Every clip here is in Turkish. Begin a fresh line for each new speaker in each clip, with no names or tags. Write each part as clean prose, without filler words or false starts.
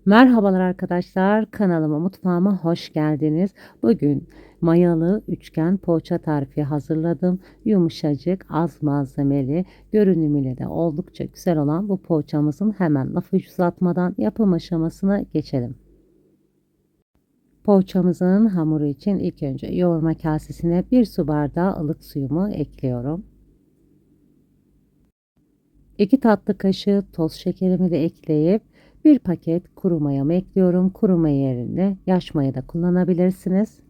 Merhabalar arkadaşlar, kanalıma, mutfağıma hoş geldiniz. Bugün mayalı üçgen poğaça tarifi hazırladım. Yumuşacık, az malzemeli, görünümüyle de oldukça güzel olan bu poğaçamızın hemen lafı hiç uzatmadan yapım aşamasına geçelim. Poğaçamızın hamuru için ilk önce yoğurma kasesine 1 su bardağı ılık suyumu ekliyorum. 2 tatlı kaşığı toz şekerimi de ekleyip bir paket kuru mayamı ekliyorum. Kuru maya yerine yaş maya da kullanabilirsiniz.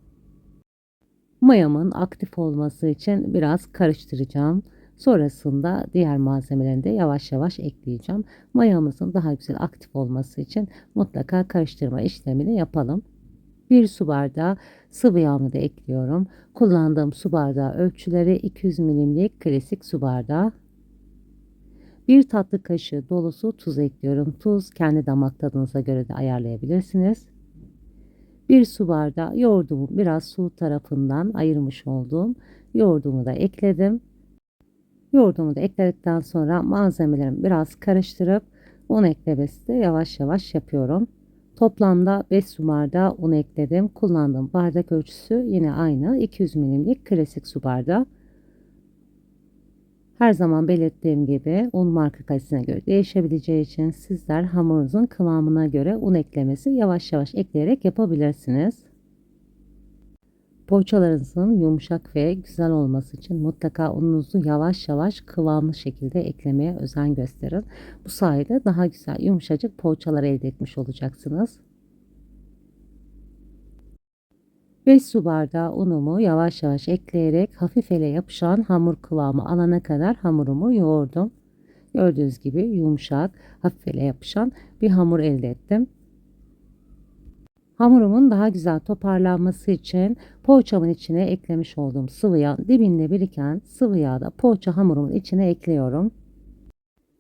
Mayamın aktif olması için biraz karıştıracağım. Sonrasında diğer malzemeleri de yavaş yavaş ekleyeceğim. Mayamızın daha güzel aktif olması için mutlaka karıştırma işlemini yapalım. 1 su bardağı sıvı yağımı da ekliyorum. Kullandığım su bardağı ölçüleri 200 milimlik klasik su bardağı. 1 tatlı kaşığı dolusu tuz ekliyorum. Tuz kendi damak tadınıza göre de ayarlayabilirsiniz. 1 su bardağı yoğurdumu biraz sulu tarafından ayırmış olduğum yoğurdumu da ekledim. Yoğurdumu da ekledikten sonra malzemelerimi biraz karıştırıp un eklemesi de yavaş yavaş yapıyorum. Toplamda 5 su bardağı un ekledim. Kullandığım bardak ölçüsü yine aynı 200 milimlik klasik su bardağı. Her zaman belirttiğim gibi un marka kalitesine göre değişebileceği için sizler hamurunuzun kıvamına göre un eklemesi yavaş yavaş ekleyerek yapabilirsiniz. Poğaçalarınızın yumuşak ve güzel olması için mutlaka ununuzu yavaş yavaş kıvamlı şekilde eklemeye özen gösterin. Bu sayede daha güzel yumuşacık poğaçalar elde etmiş olacaksınız. 5 su bardağı unumu yavaş yavaş ekleyerek hafif ele yapışan hamur kıvamı alana kadar hamurumu yoğurdum. Gördüğünüz gibi yumuşak, hafif ele yapışan bir hamur elde ettim. Hamurumun daha güzel toparlanması için poğaçamın içine eklemiş olduğum sıvı yağ, dibinde biriken sıvı yağı da poğaça hamurumun içine ekliyorum.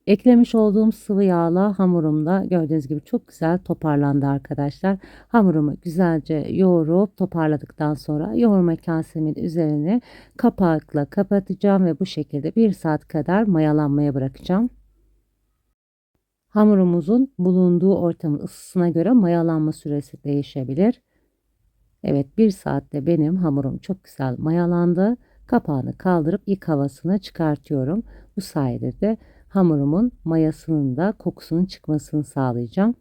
Eklemiş olduğum sıvı yağla hamurum da gördüğünüz gibi çok güzel toparlandı arkadaşlar. Hamurumu güzelce yoğurup toparladıktan sonra yoğurma kasemin üzerine kapakla kapatacağım ve bu şekilde 1 saat kadar mayalanmaya bırakacağım. Hamurumuzun bulunduğu ortamın ısısına göre mayalanma süresi değişebilir. Evet, 1 saatte benim hamurum çok güzel mayalandı. Kapağını kaldırıp ilk havasını çıkartıyorum. Bu sayede de hamurumun mayasının da kokusunun çıkmasını sağlayacağım.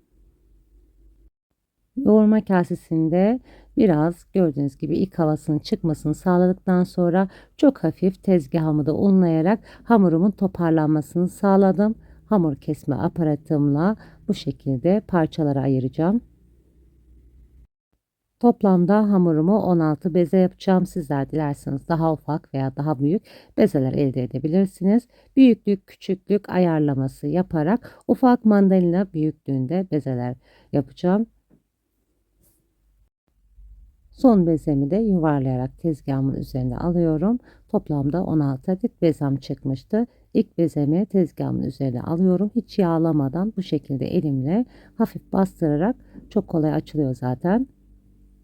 Yoğurma kasesinde biraz gördüğünüz gibi ilk havasının çıkmasını sağladıktan sonra çok hafif tezgahımı da unlayarak hamurumun toparlanmasını sağladım. Hamur kesme aparatımla bu şekilde parçalara ayıracağım. Toplamda hamurumu 16 beze yapacağım. Sizler dilerseniz daha ufak veya daha büyük bezeler elde edebilirsiniz. Büyüklük, küçüklük ayarlaması yaparak ufak mandalina büyüklüğünde bezeler yapacağım. Son bezemi de yuvarlayarak tezgahımın üzerine alıyorum. Toplamda 16 adet bezem çıkmıştı. İlk bezemi tezgahımın üzerine alıyorum. Hiç yağlamadan bu şekilde elimle hafif bastırarak, çok kolay açılıyor zaten.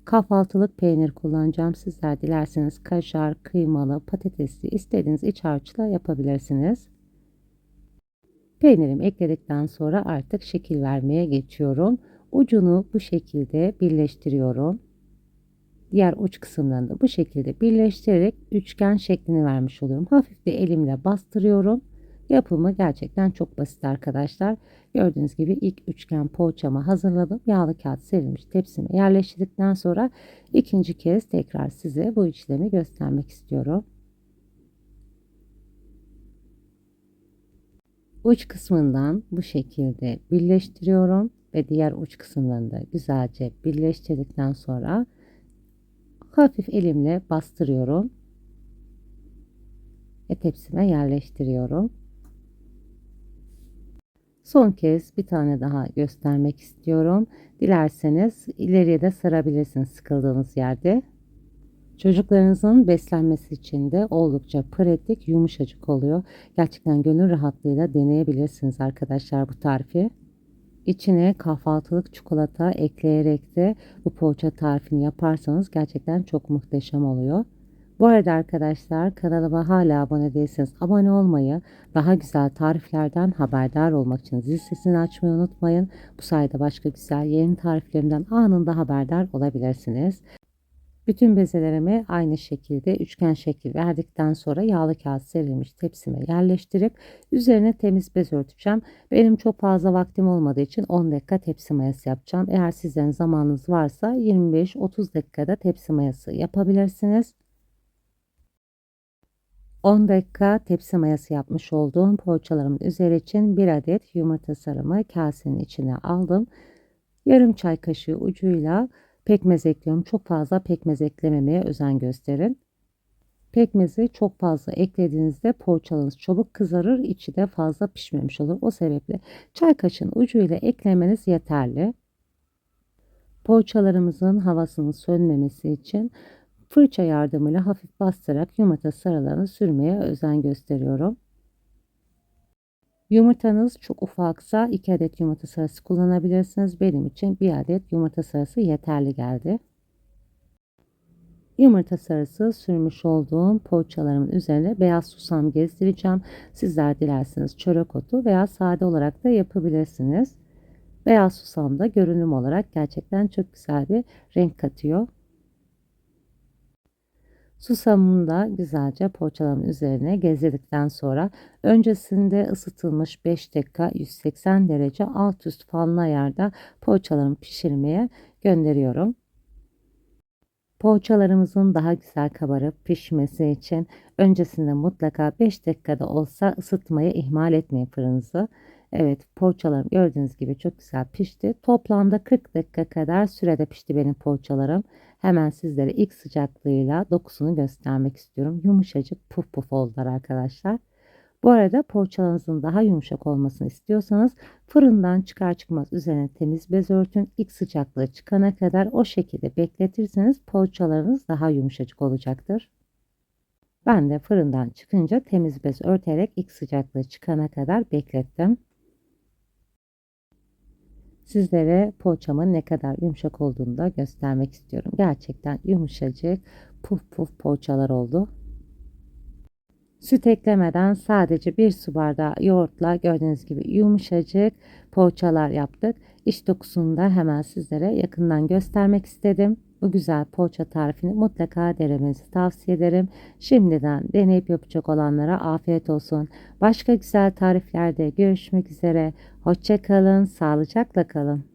Kahvaltılık peynir kullanacağım. Sizler dilerseniz kaşar, kıymalı, patatesli istediğiniz iç harçla yapabilirsiniz. Peynirimi ekledikten sonra artık şekil vermeye geçiyorum. Ucunu bu şekilde birleştiriyorum. Diğer uç kısımlarını da bu şekilde birleştirerek üçgen şeklini vermiş oluyorum. Hafif de elimle bastırıyorum. Yapımı gerçekten çok basit arkadaşlar. Gördüğünüz gibi ilk üçgen poğaçamı hazırladım. Yağlı kağıt serilmiş tepsime yerleştirdikten sonra ikinci kez tekrar size bu işlemi göstermek istiyorum. Uç kısmından bu şekilde birleştiriyorum ve diğer uç kısımlarını da güzelce birleştirdikten sonra hafif elimle bastırıyorum ve tepsime yerleştiriyorum. Son kez bir tane daha göstermek istiyorum. Dilerseniz ileriye de sarabilirsiniz sıkıldığınız yerde. Çocuklarınızın beslenmesi için de oldukça pratik, yumuşacık oluyor. Gerçekten gönül rahatlığıyla deneyebilirsiniz arkadaşlar bu tarifi. İçine kahvaltılık çikolata ekleyerek de bu poğaça tarifini yaparsanız gerçekten çok muhteşem oluyor. Bu arada arkadaşlar, kanalıma hala abone değilseniz abone olmayı, daha güzel tariflerden haberdar olmak için zil sesini açmayı unutmayın. Bu sayede başka güzel yeni tariflerimden anında haberdar olabilirsiniz. Bütün bezelerimi aynı şekilde üçgen şekil verdikten sonra yağlı kağıt serilmiş tepsime yerleştirip üzerine temiz bez örteceğim. Benim çok fazla vaktim olmadığı için 10 dakika tepsi mayası yapacağım. Eğer sizlerin zamanınız varsa 25-30 dakikada tepsi mayası yapabilirsiniz. 10 dakika tepsi mayası yapmış olduğum poğaçalarımın üzeri için 1 adet yumurta sarımı kasenin içine aldım. Yarım çay kaşığı ucuyla pekmez ekliyorum. Çok fazla pekmez eklememeye özen gösterin. Pekmezi çok fazla eklediğinizde poğaçalarınız çabuk kızarır, içi de fazla pişmemiş olur. O sebeple çay kaşığının ucuyla eklemeniz yeterli. Poğaçalarımızın havasının sönmemesi için fırça yardımıyla hafif bastırarak yumurta sarılarını sürmeye özen gösteriyorum. Yumurtanız çok ufaksa 2 adet yumurta sarısı kullanabilirsiniz. Benim için 1 adet yumurta sarısı yeterli geldi. Yumurta sarısı sürmüş olduğum poğaçalarımın üzerine beyaz susam gezdireceğim. Sizler dilerseniz çörek otu veya sade olarak da yapabilirsiniz. Beyaz susam da görünüm olarak gerçekten çok güzel bir renk katıyor. Susamını da güzelce poğaçaların üzerine gezdirdikten sonra öncesinde ısıtılmış 5 dakika 180 derece alt üst fanlı ayarda poğaçalarımı pişirmeye gönderiyorum. Poğaçalarımızın daha güzel kabarıp pişmesi için öncesinde mutlaka 5 dakikada olsa ısıtmayı ihmal etmeyin fırınınızı. Evet, poğaçalarım gördüğünüz gibi çok güzel pişti. Toplamda 40 dakika kadar sürede pişti benim poğaçalarım. Hemen sizlere ilk sıcaklığıyla dokusunu göstermek istiyorum. Yumuşacık puf puf oldular arkadaşlar. Bu arada poğaçalarınızın daha yumuşak olmasını istiyorsanız fırından çıkar çıkmaz üzerine temiz bez örtün. İlk sıcaklığı çıkana kadar o şekilde bekletirseniz poğaçalarınız daha yumuşacık olacaktır. Ben de fırından çıkınca temiz bez örterek ilk sıcaklığı çıkana kadar beklettim. Sizlere poğaçamın ne kadar yumuşak olduğunu da göstermek istiyorum. Gerçekten yumuşacık puf puf poğaçalar oldu. Süt eklemeden sadece 1 su bardağı yoğurtla gördüğünüz gibi yumuşacık poğaçalar yaptık. İç dokusunu da hemen sizlere yakından göstermek istedim. Bu güzel poğaça tarifini mutlaka denemenizi tavsiye ederim. Şimdiden deneyip yapacak olanlara afiyet olsun. Başka güzel tariflerde görüşmek üzere. Hoşça kalın, sağlıcakla kalın.